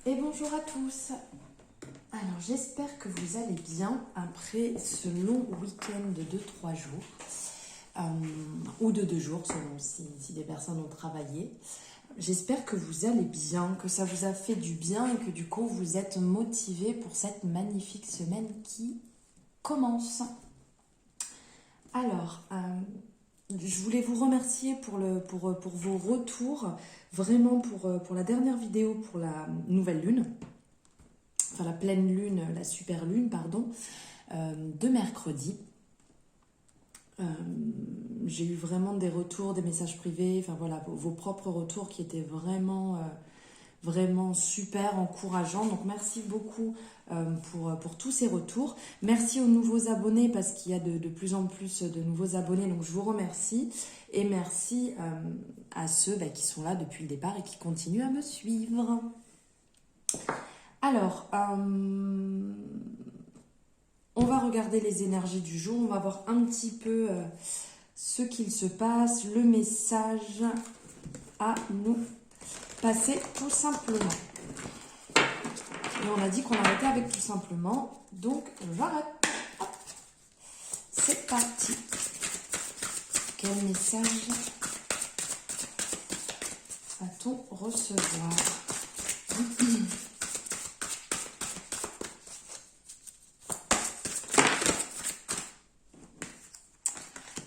Et bonjour à tous. Alors j'espère que vous allez bien après ce long week-end de 2-3 jours ou de 2 jours selon si des personnes ont travaillé. J'espère que vous allez bien, que ça vous a fait du bien et que du coup vous êtes motivés pour cette magnifique semaine qui commence. Alors, je voulais vous remercier pour vos retours, vraiment pour la dernière vidéo, pour la nouvelle lune, enfin la pleine lune, la super lune, pardon, de mercredi. J'ai eu vraiment des retours, des messages privés, enfin voilà, vos propres retours qui étaient vraiment super encourageants. Donc merci beaucoup pour tous ces retours. Merci aux nouveaux abonnés parce qu'il y a de plus en plus de nouveaux abonnés, donc je vous remercie. Et merci à ceux qui sont là depuis le départ et qui continuent à me suivre. Alors, on va regarder les énergies du jour, on va voir un petit peu ce qu'il se passe, le message à nous passer tout simplement. Et on a dit qu'on arrêtait avec tout simplement, donc j'arrête. C'est parti. Quel message va-t-on recevoir?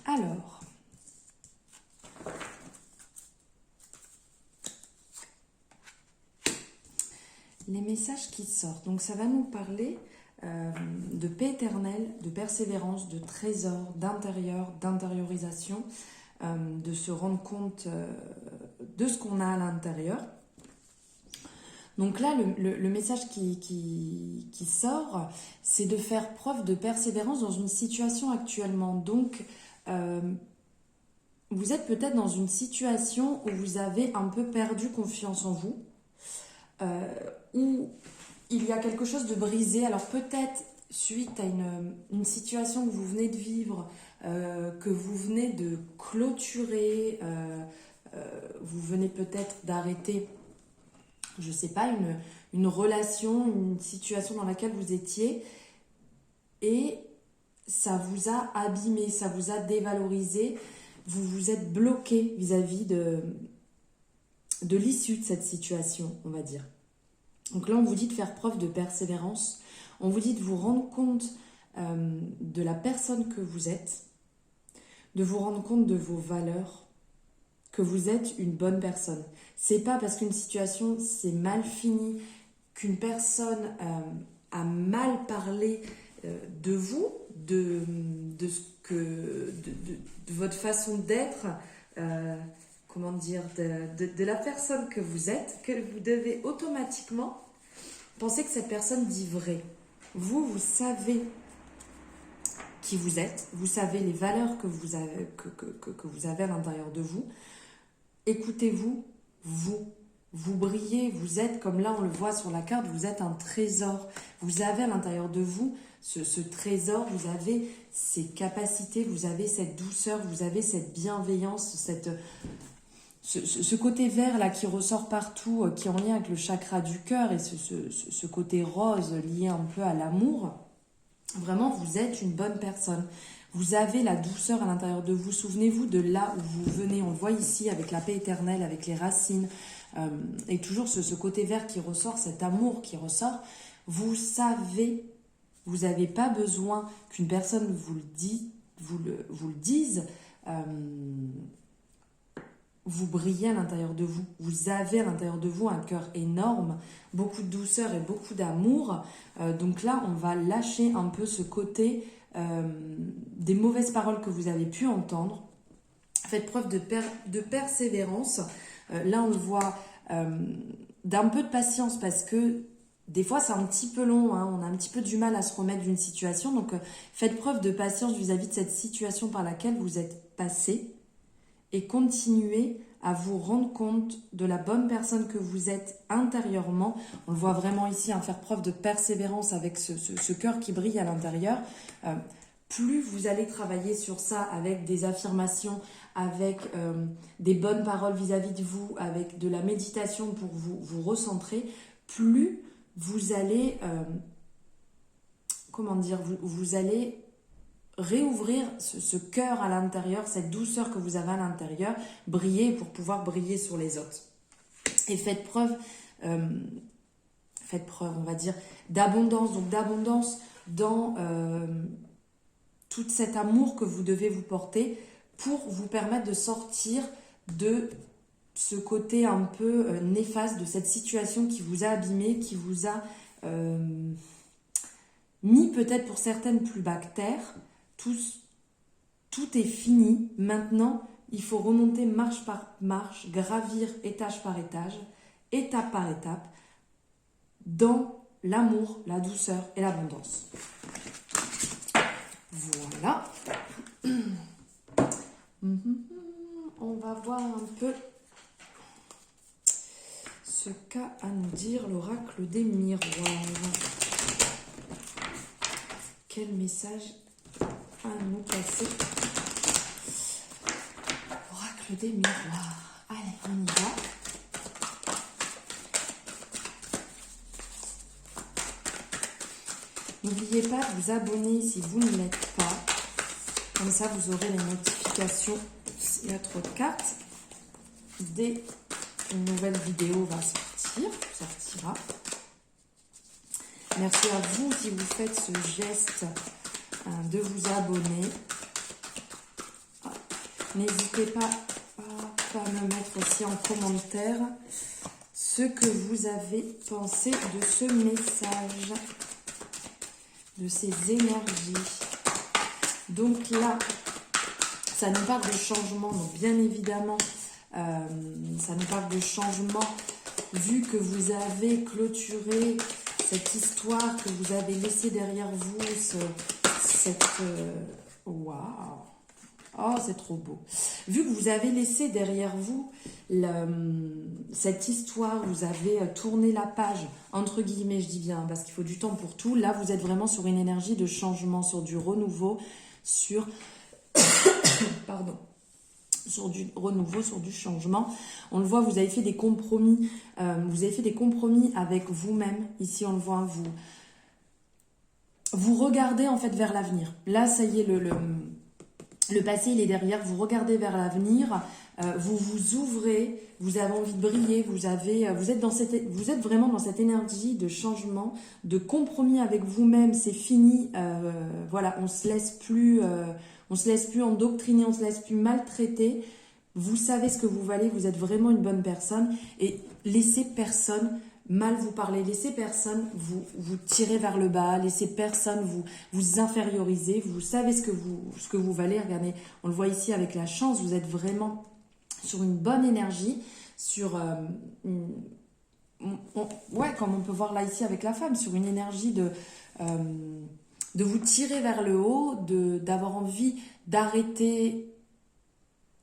Alors, les messages qui sortent. Donc ça va nous parler de paix éternelle, de persévérance, de trésor, d'intérieur, d'intériorisation, de se rendre compte de ce qu'on a à l'intérieur. Donc là, le message qui sort, c'est de faire preuve de persévérance dans une situation actuellement. Donc, vous êtes peut-être dans une situation où vous avez un peu perdu confiance en vous, où il y a quelque chose de brisé. Alors peut-être suite à une situation que vous venez de vivre, que vous venez de clôturer, vous venez peut-être d'arrêter, je ne sais pas, une relation, une situation dans laquelle vous étiez, et ça vous a abîmé, ça vous a dévalorisé, vous vous êtes bloqué vis-à-vis de l'issue de cette situation, on va dire. Donc là, on vous dit de faire preuve de persévérance, on vous dit de vous rendre compte de la personne que vous êtes, de vous rendre compte de vos valeurs, que vous êtes une bonne personne. C'est pas parce qu'une situation s'est mal finie, qu'une personne a mal parlé de vous, de votre façon d'être, comment dire, de la personne que vous êtes, que vous devez automatiquement penser que cette personne dit vrai. Vous savez qui vous êtes, vous savez les valeurs que vous avez, que vous avez à l'intérieur de vous. Écoutez-vous, vous brillez, vous êtes, comme là on le voit sur la carte, vous êtes un trésor. Vous avez à l'intérieur de vous ce trésor, vous avez ces capacités, vous avez cette douceur, vous avez cette bienveillance, ce côté vert là qui ressort partout, qui est en lien avec le chakra du cœur et ce côté rose lié un peu à l'amour. Vraiment, vous êtes une bonne personne. Vous avez la douceur à l'intérieur de vous. Souvenez-vous de là où vous venez. On le voit ici avec la paix éternelle, avec les racines. Et toujours ce côté vert qui ressort, cet amour qui ressort. Vous savez, vous n'avez pas besoin qu'une personne vous le dise. Vous brillez à l'intérieur de vous. Vous avez à l'intérieur de vous un cœur énorme, beaucoup de douceur et beaucoup d'amour. Donc là, on va lâcher un peu ce côté des mauvaises paroles que vous avez pu entendre. Faites preuve de persévérance. Là, on le voit d'un peu de patience parce que des fois, c'est un petit peu long. On a un petit peu du mal à se remettre d'une situation. Donc, faites preuve de patience vis-à-vis de cette situation par laquelle vous êtes passé. Et continuez à vous rendre compte de la bonne personne que vous êtes intérieurement. On le voit vraiment ici, faire preuve de persévérance avec ce cœur qui brille à l'intérieur. Plus vous allez travailler sur ça avec des affirmations, avec des bonnes paroles vis-à-vis de vous, avec de la méditation pour vous recentrer, plus vous allez, vous allez réouvrir ce cœur à l'intérieur, cette douceur que vous avez à l'intérieur, briller pour pouvoir briller sur les autres. Et faites preuve, on va dire, d'abondance. Donc d'abondance dans tout cet amour que vous devez vous porter pour vous permettre de sortir de ce côté un peu néfaste, de cette situation qui vous a abîmé, qui vous a mis peut-être pour certaines plus bas que terre. Tout est fini. Maintenant, il faut remonter marche par marche, gravir étage par étage, étape par étape, dans l'amour, la douceur et l'abondance. Voilà. On va voir un peu ce qu'a à nous dire l'oracle des miroirs. Quel message à nous passer? Oracle des miroirs. Allez, on y va. N'oubliez pas de vous abonner si vous ne l'êtes pas. Comme ça, vous aurez les notifications s'il y a trop de cartes. Dès qu'une nouvelle vidéo va sortira. Merci à vous si vous faites ce geste de vous abonner. N'hésitez pas à me mettre aussi en commentaire ce que vous avez pensé de ce message, de ces énergies. Donc là, ça nous parle de changement. Donc bien évidemment, ça nous parle de changement vu que vous avez clôturé cette histoire, que vous avez laissé derrière vous, waouh! Oh, c'est trop beau. Vu que vous avez laissé derrière vous cette histoire, vous avez tourné la page, entre guillemets, je dis bien, parce qu'il faut du temps pour tout. Là, vous êtes vraiment sur une énergie de changement, sur du renouveau, sur du renouveau, sur du changement. On le voit, vous avez fait des compromis. Vous avez fait des compromis avec vous-même. Ici, on le voit, vous regardez en fait vers l'avenir. Là, ça y est, le passé, il est derrière. Vous regardez vers l'avenir. Vous vous ouvrez. Vous avez envie de briller. Vous êtes vraiment dans cette énergie de changement, de compromis avec vous-même. C'est fini. Voilà, on se laisse plus endoctriner, on se laisse plus maltraiter. Vous savez ce que vous valez. Vous êtes vraiment une bonne personne et laissez personne mal vous parler, laissez personne vous tirer vers le bas, laissez personne vous inférioriser. Vous savez ce que vous valez. Regardez, on le voit ici avec la chance, vous êtes vraiment sur une bonne énergie, comme on peut voir là ici avec la femme, sur une énergie de vous tirer vers le haut, d'avoir envie d'arrêter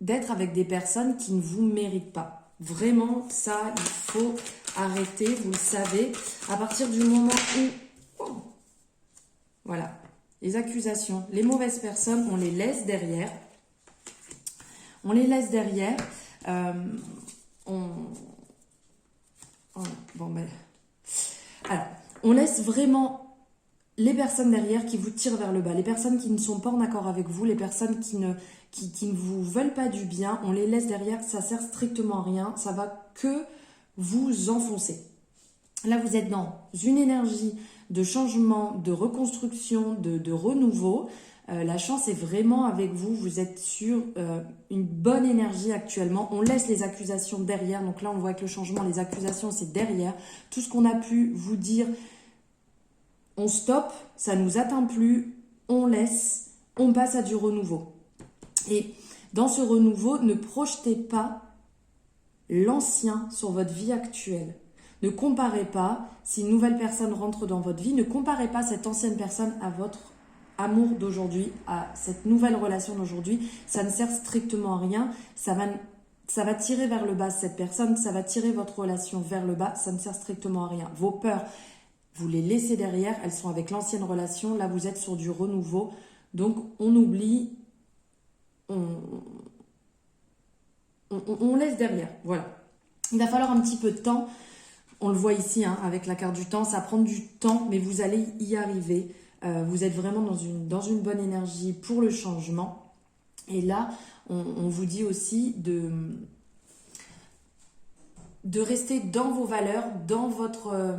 d'être avec des personnes qui ne vous méritent pas. Vraiment, ça, il faut arrêter, vous le savez. À partir du moment où... Voilà. Les accusations, les mauvaises personnes, on les laisse derrière. On les laisse derrière. Alors, on laisse vraiment les personnes derrière qui vous tirent vers le bas, les personnes qui ne sont pas en accord avec vous, les personnes qui ne vous veulent pas du bien, on les laisse derrière, ça sert strictement à rien, ça va que vous enfoncer. Là, vous êtes dans une énergie de changement, de reconstruction, de renouveau. La chance est vraiment avec vous, vous êtes sur une bonne énergie actuellement. On laisse les accusations derrière, donc là on voit que le changement, les accusations c'est derrière. Tout ce qu'on a pu vous dire, on stoppe, ça ne nous atteint plus, on laisse, on passe à du renouveau. Et dans ce renouveau, ne projetez pas l'ancien sur votre vie actuelle. Ne comparez pas, si une nouvelle personne rentre dans votre vie, ne comparez pas cette ancienne personne à votre amour d'aujourd'hui, à cette nouvelle relation d'aujourd'hui. Ça ne sert strictement à rien, ça va tirer vers le bas cette personne, ça va tirer votre relation vers le bas, ça ne sert strictement à rien. Vos peurs, vous les laissez derrière, elles sont avec l'ancienne relation, là vous êtes sur du renouveau, donc on oublie, on laisse derrière, voilà. Il va falloir un petit peu de temps On le voit ici hein, avec la carte du temps, ça prend du temps, mais vous allez y arriver. Vous êtes vraiment dans une bonne énergie pour le changement. Et là, on vous dit aussi de rester dans vos valeurs, dans votre...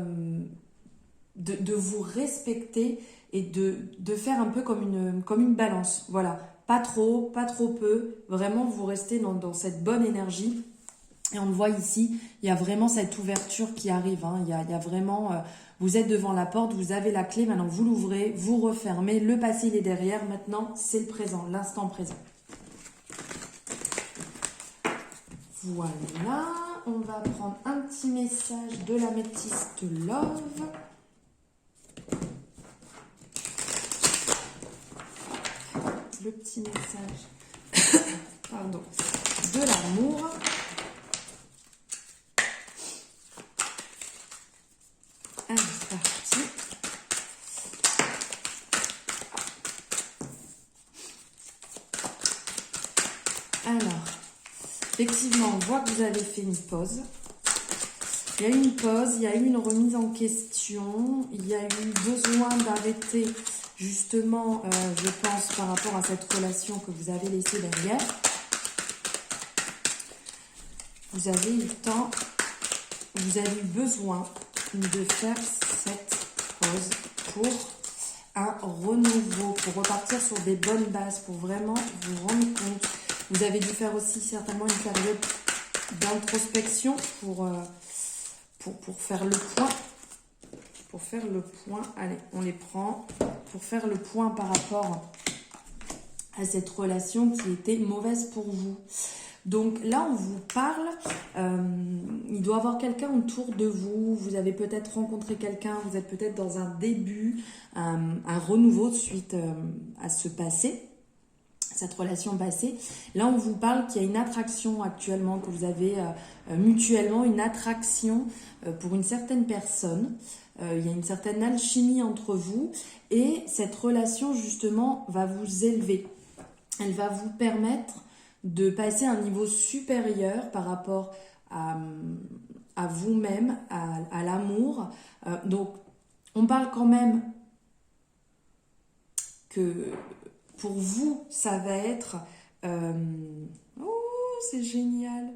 de vous respecter et de faire un peu comme une balance. Voilà, pas trop peu. Vraiment, vous restez dans cette bonne énergie. Et on le voit ici, il y a vraiment cette ouverture qui arrive. Hein. Il y a vraiment... vous êtes devant la porte, vous avez la clé, maintenant vous l'ouvrez, vous refermez. Le passé, il est derrière. Maintenant, c'est le présent, l'instant présent. Voilà, on va prendre un petit message de l'améthyste Love. Le petit message pardon, de l'amour. Allez, c'est parti. Alors, effectivement, on voit que vous avez fait une pause. Il y a eu une pause, il y a eu une remise en question, il y a eu besoin d'arrêter justement, je pense, par rapport à cette relation que vous avez laissée derrière. Vous avez eu le temps, vous avez eu besoin de faire cette pause pour un renouveau, pour repartir sur des bonnes bases, pour vraiment vous rendre compte. Vous avez dû faire aussi certainement une période d'introspection pour faire le point. Pour faire le point, allez, on les prend. Pour faire le point par rapport à cette relation qui était mauvaise pour vous. Donc là, on vous parle, il doit y avoir quelqu'un autour de vous, vous avez peut-être rencontré quelqu'un, vous êtes peut-être dans un début, un renouveau suite à ce passé, cette relation passée. Là, on vous parle qu'il y a une attraction actuellement, que vous avez mutuellement une attraction pour une certaine personne. Il y a une certaine alchimie entre vous et cette relation, justement, va vous élever. Elle va vous permettre de passer à un niveau supérieur par rapport à vous-même, à l'amour. Donc, on parle quand même que pour vous, ça va être... oh, c'est génial.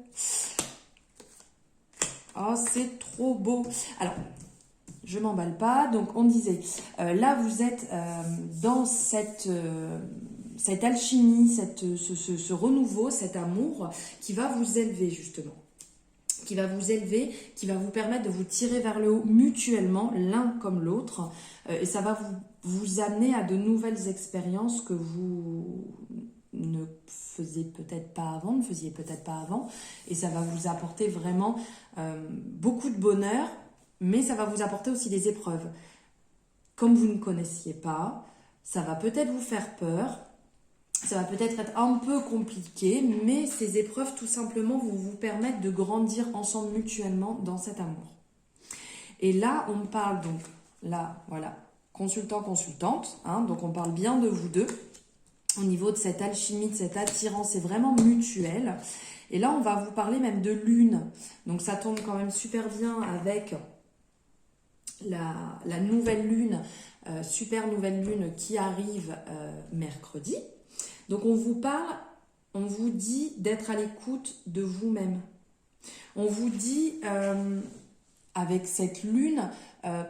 Oh, c'est trop beau. Alors, je m'emballe pas. Donc, on disait, là, vous êtes dans cette alchimie, ce renouveau, cet amour qui va vous élever, justement. Qui va vous élever, qui va vous permettre de vous tirer vers le haut mutuellement, l'un comme l'autre. Et ça va vous amener à de nouvelles expériences que vous ne faisiez peut-être pas avant. Et ça va vous apporter vraiment beaucoup de bonheur, mais ça va vous apporter aussi des épreuves. Comme vous ne connaissiez pas, ça va peut-être vous faire peur, ça va peut-être être un peu compliqué, mais ces épreuves, tout simplement, vont vous permettre de grandir ensemble mutuellement dans cet amour. Et là, on parle donc, là, voilà, consultant-consultante, hein, donc on parle bien de vous deux, au niveau de cette alchimie, de cette attirance, c'est vraiment mutuel. Et là, on va vous parler même de lune. Donc ça tombe quand même super bien avec la nouvelle lune, super nouvelle lune qui arrive mercredi. Donc on vous parle, on vous dit d'être à l'écoute de vous-même. On vous dit, avec cette lune,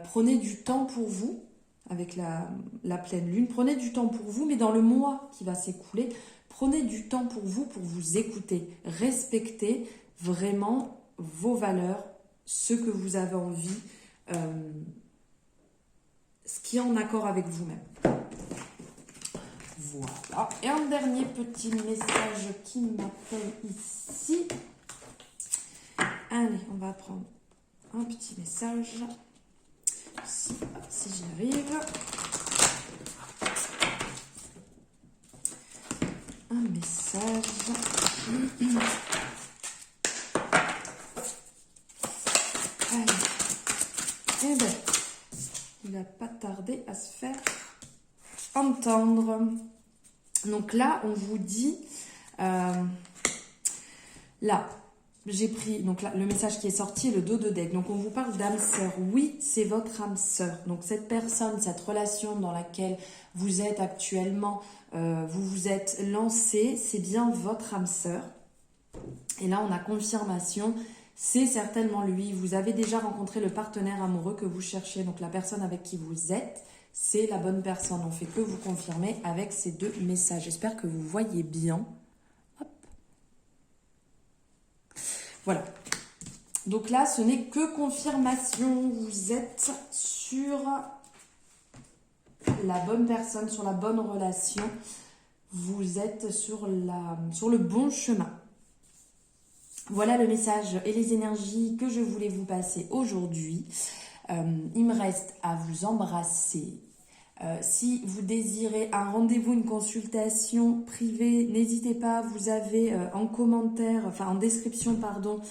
prenez du temps pour vous, avec la pleine lune, prenez du temps pour vous, mais dans le mois qui va s'écouler, prenez du temps pour vous écouter, respectez vraiment vos valeurs, ce que vous avez envie, ce qui est en accord avec vous-même. Voilà. Et un dernier petit message qui m'appelle ici. Allez, on va prendre un petit message. Si j'y arrive. Un message. Allez. Eh bien, il n'a pas tardé à se faire entendre. Donc là, on vous dit, là, j'ai pris donc là, le message qui est sorti, le dos de deck. Donc on vous parle d'âme sœur. Oui, c'est votre âme sœur. Donc cette personne, cette relation dans laquelle vous êtes actuellement, vous vous êtes lancé, c'est bien votre âme sœur. Et là, on a confirmation. C'est certainement lui. Vous avez déjà rencontré le partenaire amoureux que vous cherchez. Donc la personne avec qui vous êtes, c'est la bonne personne. On fait que vous confirmer avec ces deux messages. J'espère que vous voyez bien. Hop. Voilà. Donc là, ce n'est que confirmation. Vous êtes sur la bonne personne, sur la bonne relation. Vous êtes sur le bon chemin. Voilà le message et les énergies que je voulais vous passer aujourd'hui. Il me reste à vous embrasser. Si vous désirez un rendez-vous, une consultation privée, n'hésitez pas, vous avez en commentaire, enfin en description, pardon,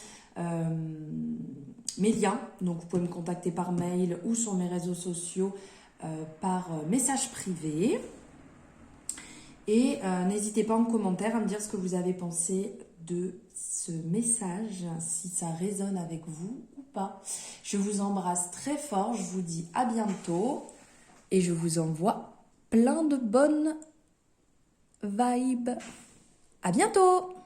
mes liens. Donc vous pouvez me contacter par mail ou sur mes réseaux sociaux par message privé. Et n'hésitez pas en commentaire à me dire ce que vous avez pensé de ce message, si ça résonne avec vous ou pas. Je vous embrasse très fort, je vous dis à bientôt et je vous envoie plein de bonnes vibes. À bientôt!